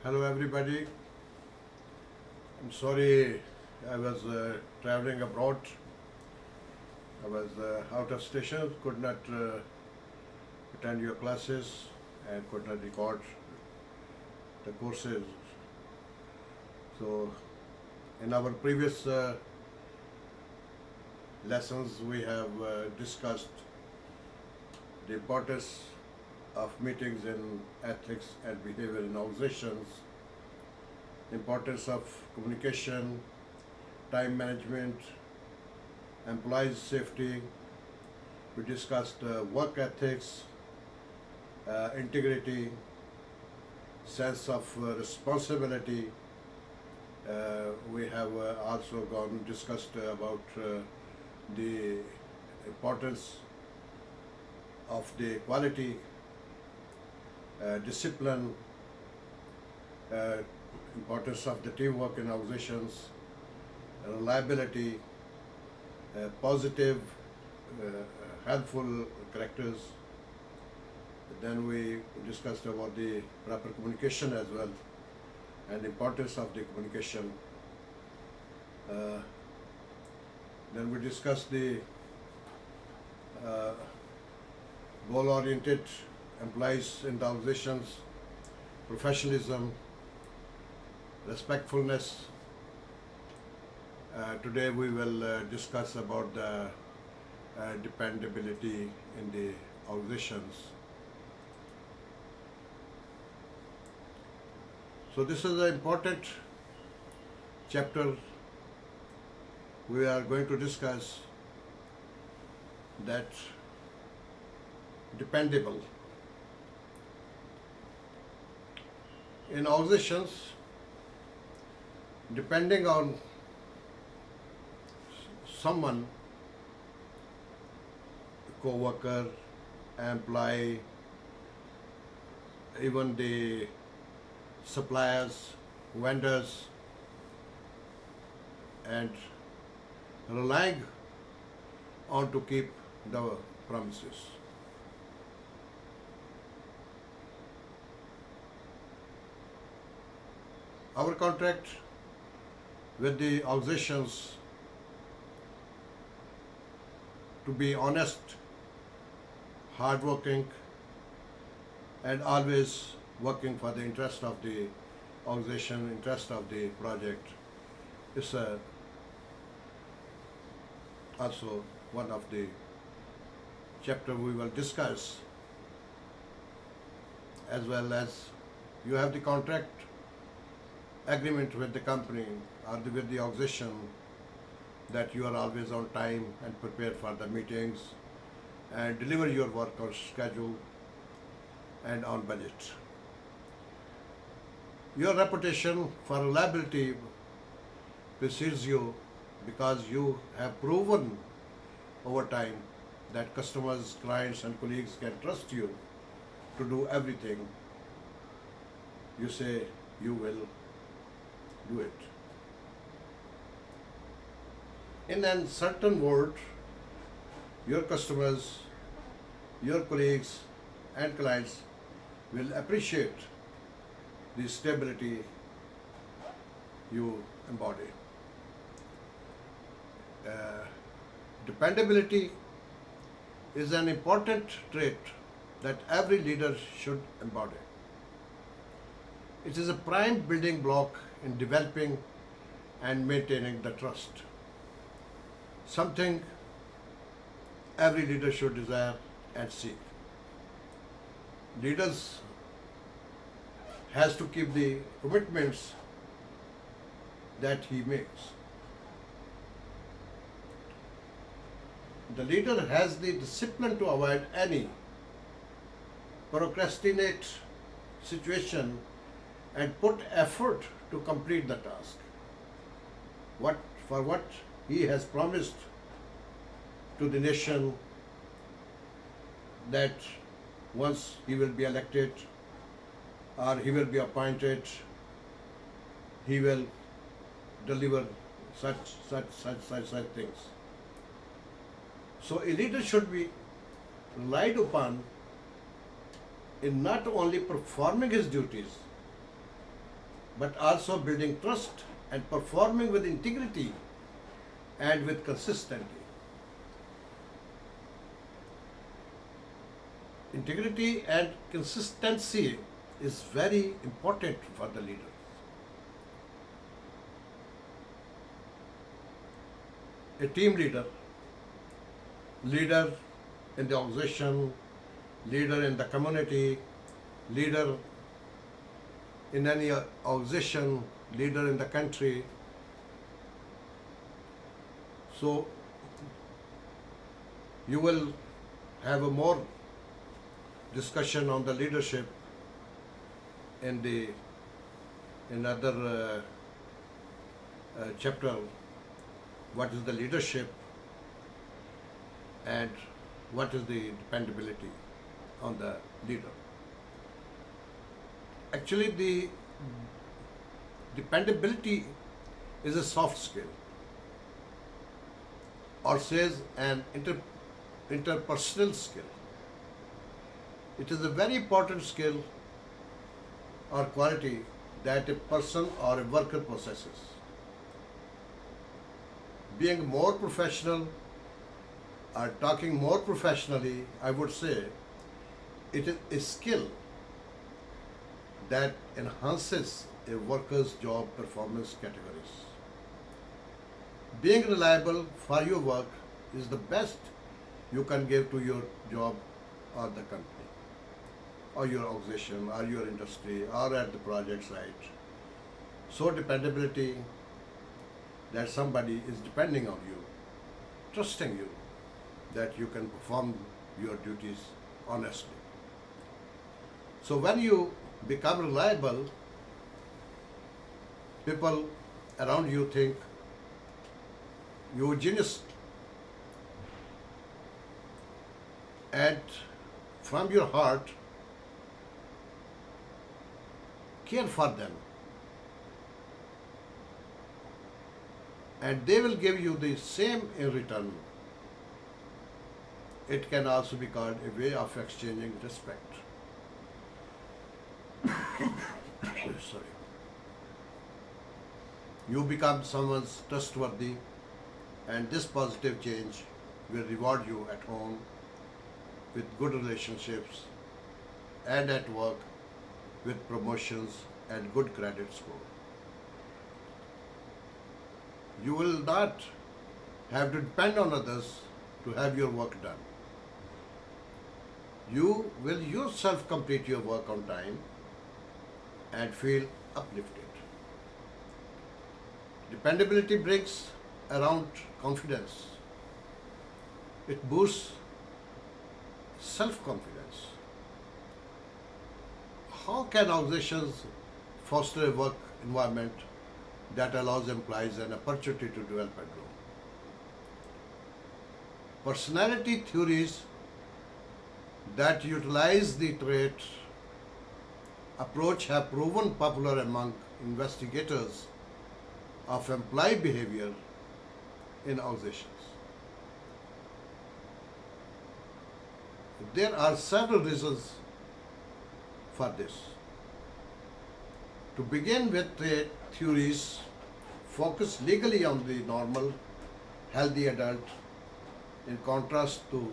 Hello everybody. I'm sorry I was traveling abroad. I was out of station, could not attend your classes and could not record the courses. So in our previous lessons we have discussed the importance of meetings in ethics and behavior in organizations, importance of communication, time management, employees safety. We discussed work ethics, integrity, sense of responsibility. We have also discussed about the importance of the quality, discipline, importance of the teamwork in organizations, reliability, positive, helpful characters. Then we discussed about the proper communication as well and importance of the communication. Then we discussed the goal-oriented employees in the organizations, professionalism, respectfulness. Today we will discuss about the dependability in the organizations. So this is an important chapter. We are going to discuss that dependable. In organizations, depending on someone, co-worker, employee, even the suppliers, vendors, and relying on to keep the promises. Our contract with the organizations to be honest, hardworking, and always working for the interest of the organization, interest of the project is also one of the chapter we will discuss, as well as you have the contract agreement with the company or with the organization that you are always on time and prepared for the meetings and deliver your work on schedule and on budget. Your reputation for reliability precedes you because you have proven over time that customers, clients, and colleagues can trust you to do everything you say you will do it. In a certain world, your customers, your colleagues, and clients will appreciate the stability you embody. Dependability is an important trait that every leader should embody. It is a prime building block in developing and maintaining the trust. Something every leader should desire and seek. Leaders has to keep the commitments that he makes. The leader has the discipline to avoid any procrastinate situation and put effort to complete the task. What he has promised to the nation, that once he will be elected or he will be appointed, he will deliver such things. So a leader should be relied upon in not only performing his duties, but also building trust and performing with integrity and with consistency. Integrity and consistency is very important for the leader. A team leader, leader in the organization, leader in the community, leader in any organization, leader in the country. So you will have a more discussion on the leadership in other chapter. What is the leadership and what is the dependability on the leader. Actually, the dependability is a soft skill, or says an interpersonal skill. It is a very important skill or quality that a person or a worker possesses. Being more professional or talking more professionally, I would say it is a skill that enhances a worker's job performance categories. Being reliable for your work is the best you can give to your job or the company or your organization or your industry or at the project site. So dependability, that somebody is depending on you, trusting you, that you can perform your duties honestly. So when you become reliable, people around you think you're a genius, and from your heart care for them, and they will give you the same in return. It can also be called a way of exchanging respect. Sorry. You become someone's trustworthy, and this positive change will reward you at home with good relationships and at work with promotions and good credit score. You will not have to depend on others to have your work done. You will yourself complete your work on time and feel uplifted. Dependability brings around confidence. It boosts self-confidence. How can organizations foster a work environment that allows employees an opportunity to develop and grow? Personality theories that utilize the trait approach have proven popular among investigators of employee behavior in organizations. There are several reasons for this. To begin with, the theories focus legally on the normal, healthy adult, in contrast to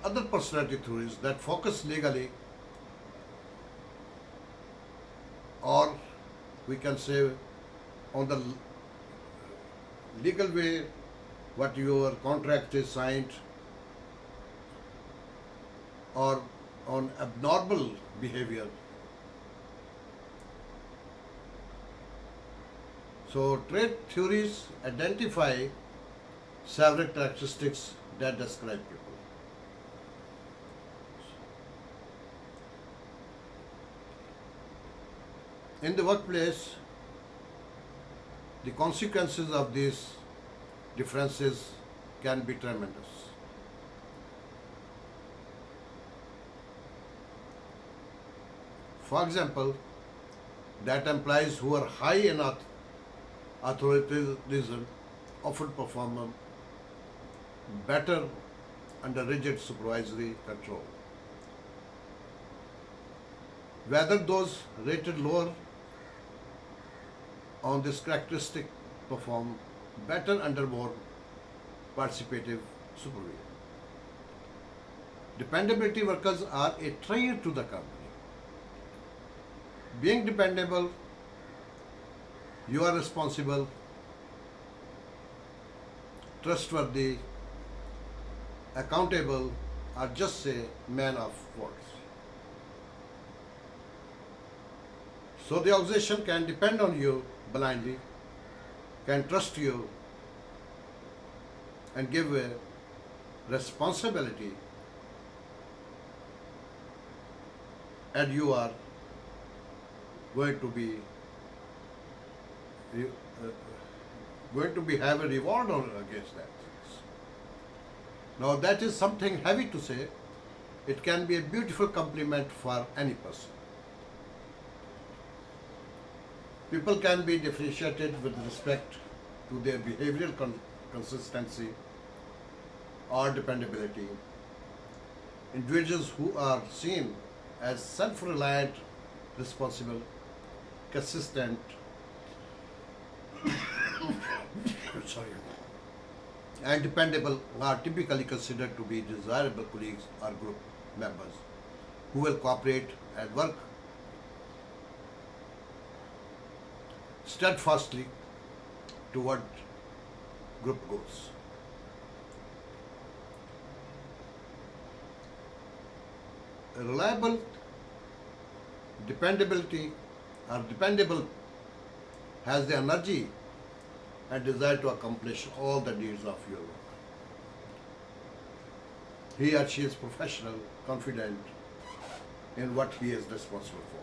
other personality theories that focus legally, or we can say on the legal way, what your contract is signed, or on abnormal behavior. So trait theories identify several characteristics that describe people. In the workplace, the consequences of these differences can be tremendous. For example, that employees who are high in authoritarianism often perform better under rigid supervisory control. whether those rated lower on this characteristic perform better under more participative supervision. Dependability workers are a treasure to the company. Being dependable, you are responsible, trustworthy, accountable, or just say man of words. So the organization can depend on you blindly, can trust you, and give a responsibility, and you are going to be have a reward against that. Now that is something heavy to say. It can be a beautiful compliment for any person. People can be differentiated with respect to their behavioral consistency or dependability. Individuals who are seen as self-reliant, responsible, consistent, and dependable are typically considered to be desirable colleagues or group members who will cooperate and work steadfastly toward group goals. A reliable dependable has the energy and desire to accomplish all the needs of your work. He or she is professional, confident in what he is responsible for.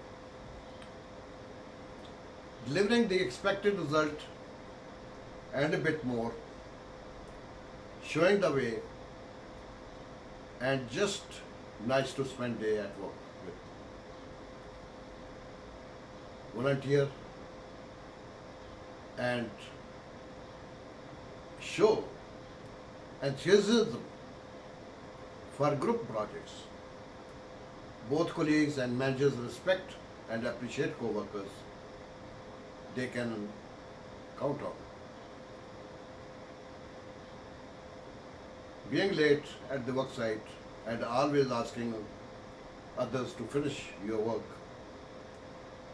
Delivering the expected result and a bit more, showing the way, and just nice to spend day at work with. Volunteer and show enthusiasm for group projects. Both colleagues and managers respect and appreciate co-workers they can count on. Being late at the work site and always asking others to finish your work,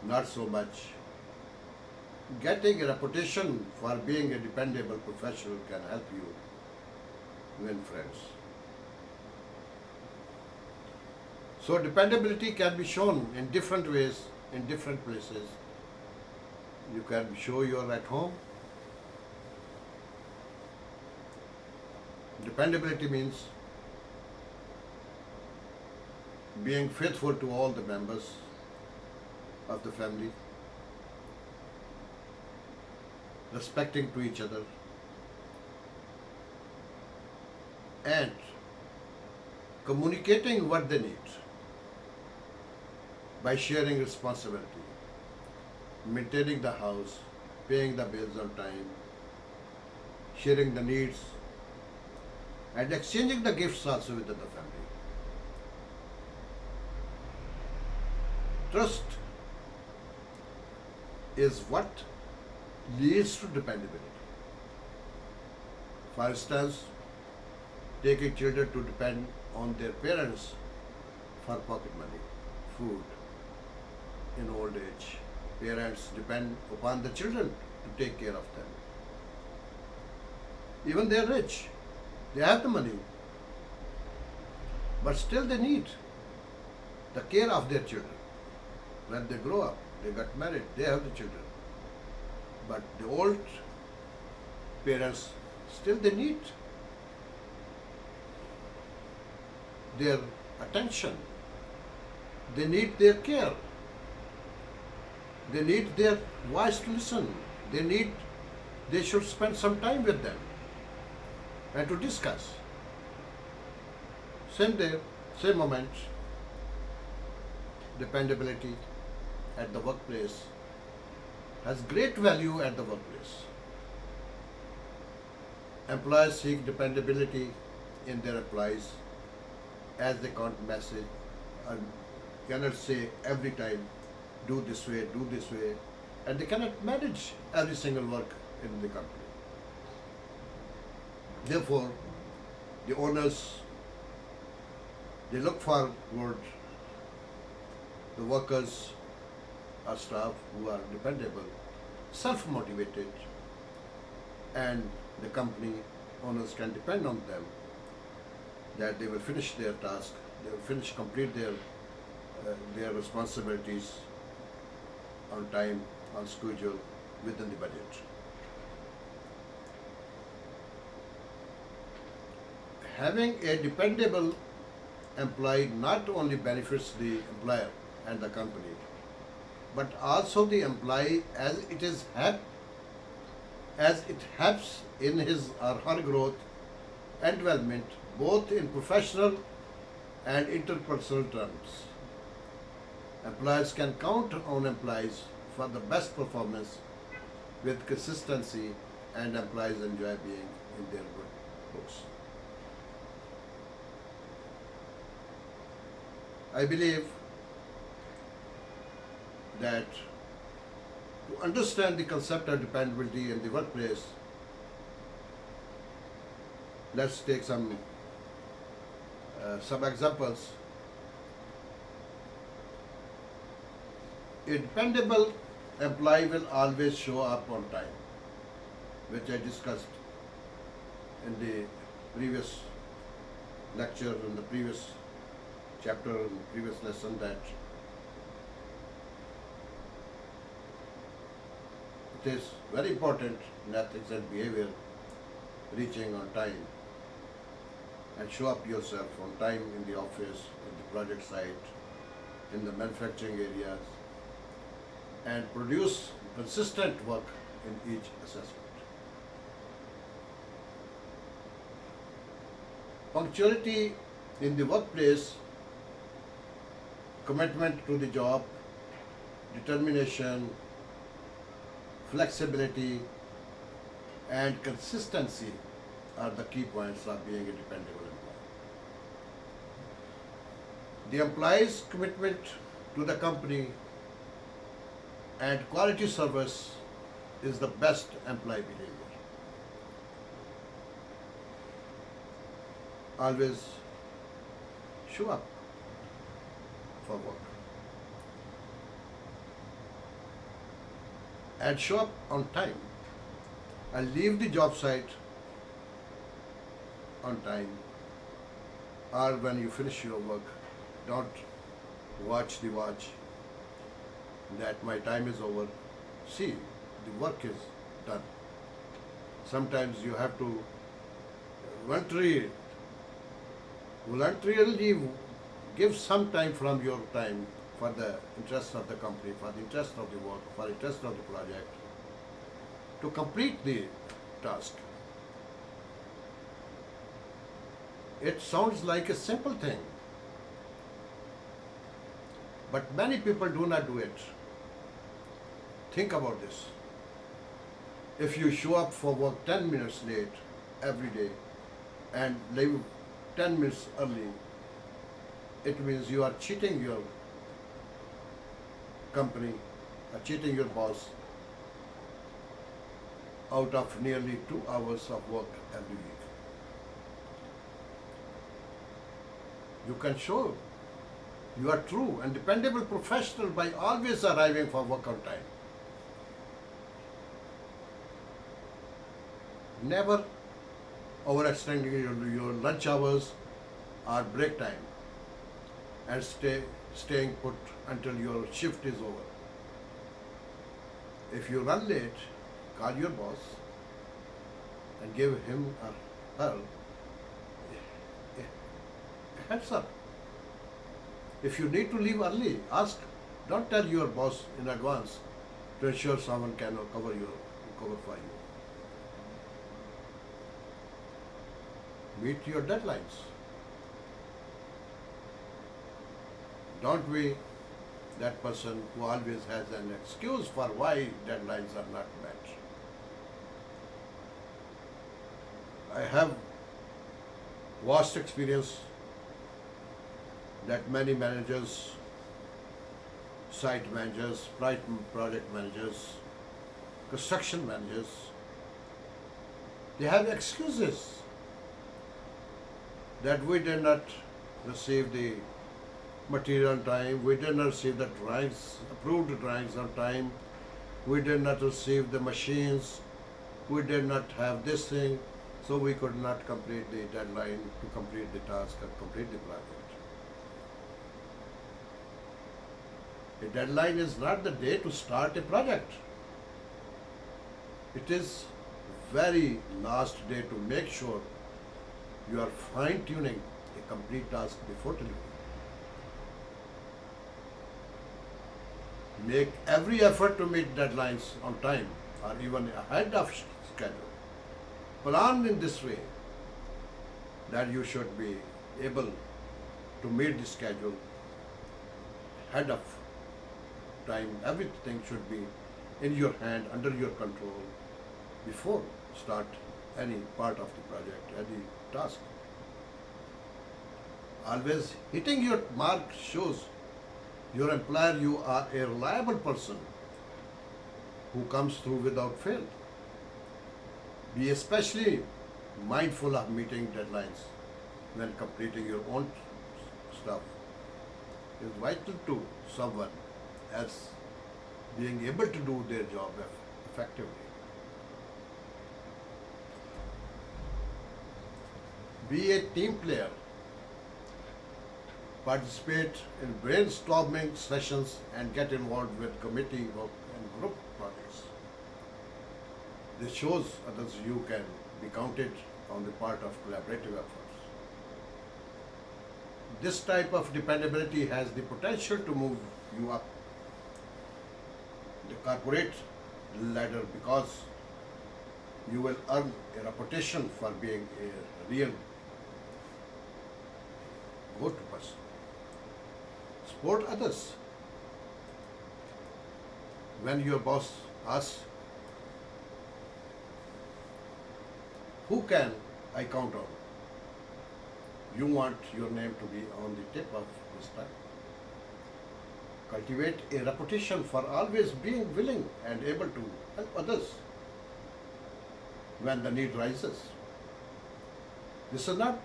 not so much. Getting a reputation for being a dependable professional can help you win friends. So dependability can be shown in different ways, in different places. You can show you are at home. Dependability means being faithful to all the members of the family, respecting to each other, and communicating what they need by sharing responsibility, maintaining the house, paying the bills on time, sharing the needs, and exchanging the gifts also within the family. Trust is what leads to dependability. For instance, taking children to depend on their parents for pocket money, food. In old age, parents depend upon the children to take care of them. Even they are rich, they have the money, but still they need the care of their children. When they grow up, they got married, they have the children. But the old parents, still they need their attention. They need their care. They need their voice to listen. They should spend some time with them and to discuss. Same day, same moment, dependability at the workplace has great value at the workplace. Employees seek dependability in their employees as they can't message cannot say every time, do this way, and they cannot manage every single work in the company. Therefore, the owners, they look forward the workers or staff who are dependable, self-motivated, and the company owners can depend on them that they will finish their task, they will complete their responsibilities on time, on schedule, within the budget. Having a dependable employee not only benefits the employer and the company, but also the employee as it helps in his or her growth and development, both in professional and interpersonal terms. Employers can count on employees for the best performance with consistency, and employees enjoy being in their good books. I believe that to understand the concept of dependability in the workplace, let's take some examples. A dependable employee will always show up on time, which I discussed in the previous lecture, in the previous chapter, in the previous lesson, that it is very important in ethics and behavior, reaching on time and show up yourself on time in the office, in the project site, in the manufacturing areas, and produce consistent work in each assessment. Punctuality in the workplace, commitment to the job, determination, flexibility, and consistency are the key points of being a dependable employee. The employee's commitment to the company and quality service is the best employee behavior. Always show up for work and show up on time and leave the job site on time, or when you finish your work, don't watch the watch that my time is over. See, the work is done. Sometimes you have to voluntarily give some time from your time for the interest of the company, for the interest of the work, for the interest of the project, to complete the task. It sounds like a simple thing, but many people do not do it. Think about this. If you show up for work 10 minutes late every day and leave 10 minutes early, it means you are cheating your company, or cheating your boss out of nearly 2 hours of work every week. You can show you are true and dependable professional by always arriving for work on time. Never overextending your lunch hours or break time and staying put until your shift is over. If you run late, call your boss and give him or her a heads up. If you need to leave early, ask. Don't tell your boss in advance to ensure someone can cover for you. Meet your deadlines. Don't be that person who always has an excuse for why deadlines are not met. I have vast experience that many managers site managers, project managers, construction managers, they have excuses that we did not receive the material on time, we did not receive the drawings, approved drawings on time, we did not receive the machines, we did not have this thing, so we could not complete the deadline to complete the task or complete the project. A deadline is not the day to start a project. It is very last day to make sure you are fine-tuning a complete task before delivery. Make every effort to meet deadlines on time or even ahead of schedule. Plan in this way that you should be able to meet the schedule ahead of time. Everything should be in your hand, under your control, before start any part of the project, any task. Always hitting your mark shows your employer you are a reliable person who comes through without fail. Be especially mindful of meeting deadlines when completing your own stuff. It is vital to someone else being able to do their job effectively. Be a team player. Participate in brainstorming sessions and get involved with committee work and group projects. This shows others you can be counted on the part of collaborative efforts. This type of dependability has the potential to move you up the corporate ladder because you will earn a reputation for being a real go-to person. Support others. When your boss asks, who can I count on? You want your name to be on the tip of his tongue. Cultivate a reputation for always being willing and able to help others when the need rises. This does not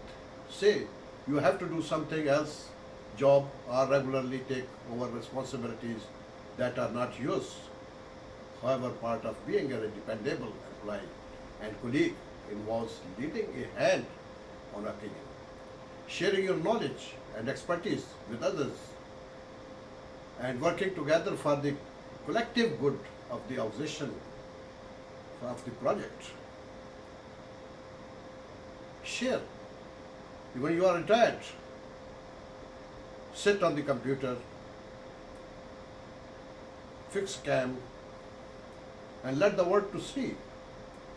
say you have to do something else, job, or regularly take over responsibilities that are not yours. However, part of being a dependable employee and colleague involves leading a hand on occasion, sharing your knowledge and expertise with others, and working together for the collective good of the organization, of the project. Share. When you are retired, sit on the computer, fix cam, and let the world to see,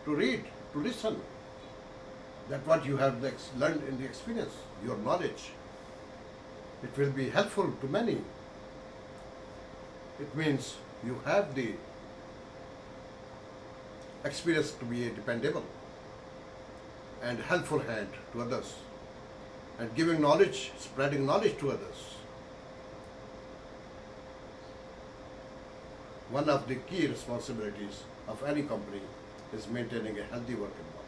to read, to listen. That what you have learned in the experience, your knowledge. It will be helpful to many. It means you have the experience to be a dependable and helpful hand to others, and giving knowledge, spreading knowledge to others. One of the key responsibilities of any company is maintaining a healthy work environment.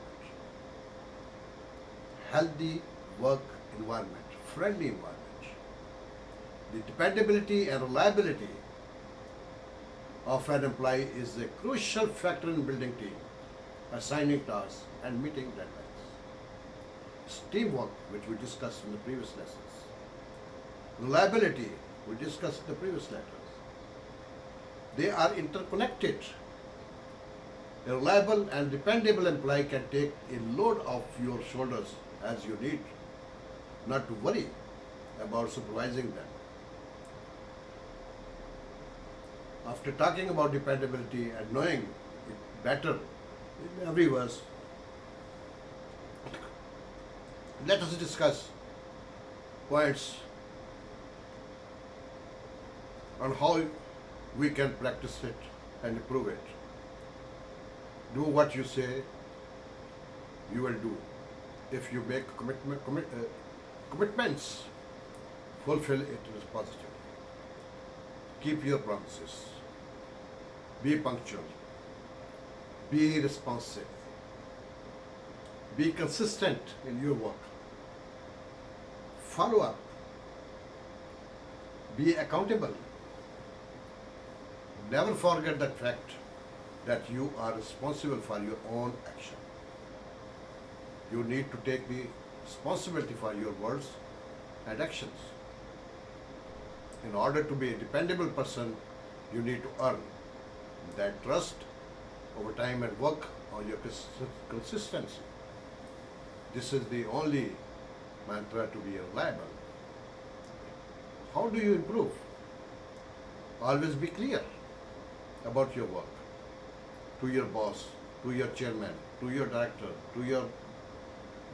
Healthy work environment, friendly environment. The dependability and reliability of an employee is a crucial factor in building team, assigning tasks, and meeting deadlines. It's teamwork, which we discussed in the previous lessons. Reliability, we discussed in the previous letters. They are interconnected. A reliable and dependable employee can take a load off your shoulders as you need, not to worry about supervising them. After talking about dependability and knowing it better in every verse, let us discuss points on how we can practice it and improve it. Do what you say you will do. If you make commitments, fulfill it positively. Keep your promises. Be punctual. Be responsive. Be consistent in your work. Follow up. Be accountable. Never forget the fact that you are responsible for your own action. You need to take the responsibility for your words and actions. In order to be a dependable person, you need to earn that trust over time and work on your consistency. This is the only mantra to be reliable. How do you improve? Always be clear about your work to your boss, to your chairman, to your director, to your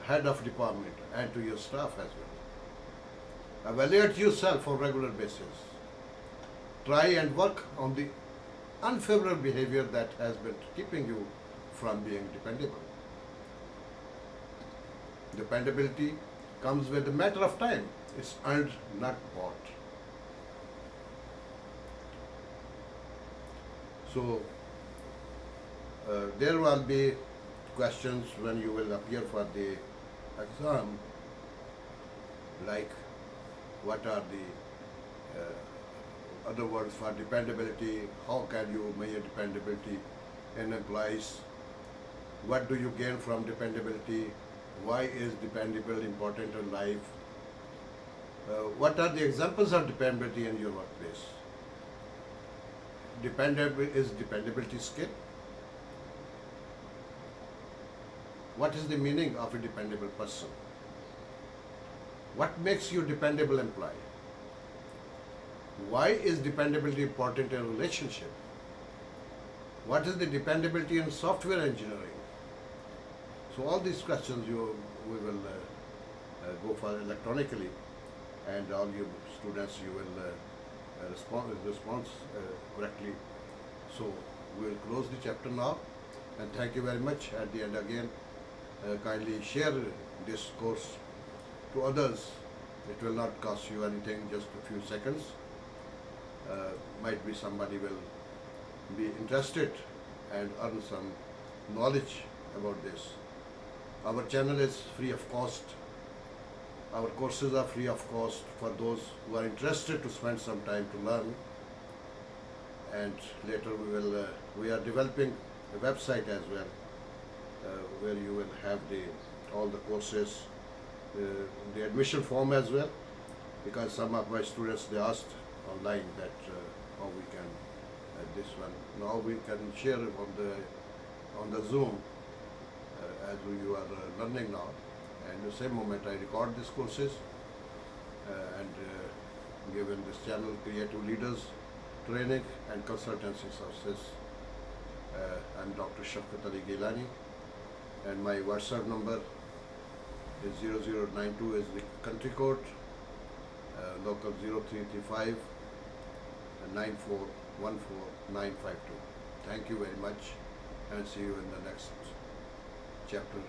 head of department, and to your staff as well. Evaluate yourself on a regular basis. Try and work on the unfavorable behavior that has been keeping you from being dependable. Dependability comes with a matter of time. It's earned, not bought. So, there will be questions when you will appear for the exam, like what are the other words for dependability, how can you measure dependability in employees, what do you gain from dependability, why is dependable important in life, what are the examples of dependability in your workplace. Is dependability skill? What is the meaning of a dependable person? What makes you a dependable employee? Why is dependability important in a relationship? What is the dependability in software engineering? So all these questions we will go for electronically, and all you students you will respond correctly. So we will close the chapter now, and thank you very much. At the end again, kindly share this course to others. It will not cost you anything, just a few seconds. Might be somebody will be interested and earn some knowledge about this. Our channel is free of cost. Our courses are free of cost for those who are interested to spend some time to learn. And later we are developing a website as well, where you will have all the courses, the admission form as well, because some of my students, they asked online that how we can this one. Now we can share on the Zoom as you are learning now. And the same moment I record these courses and given this channel Creative Leaders Training and Consultancy Services. I'm Dr. Shafqat Gillani, and my WhatsApp number is 0092 is the country code, local 0335 9414952. Thank you very much, and see you in the next chapter.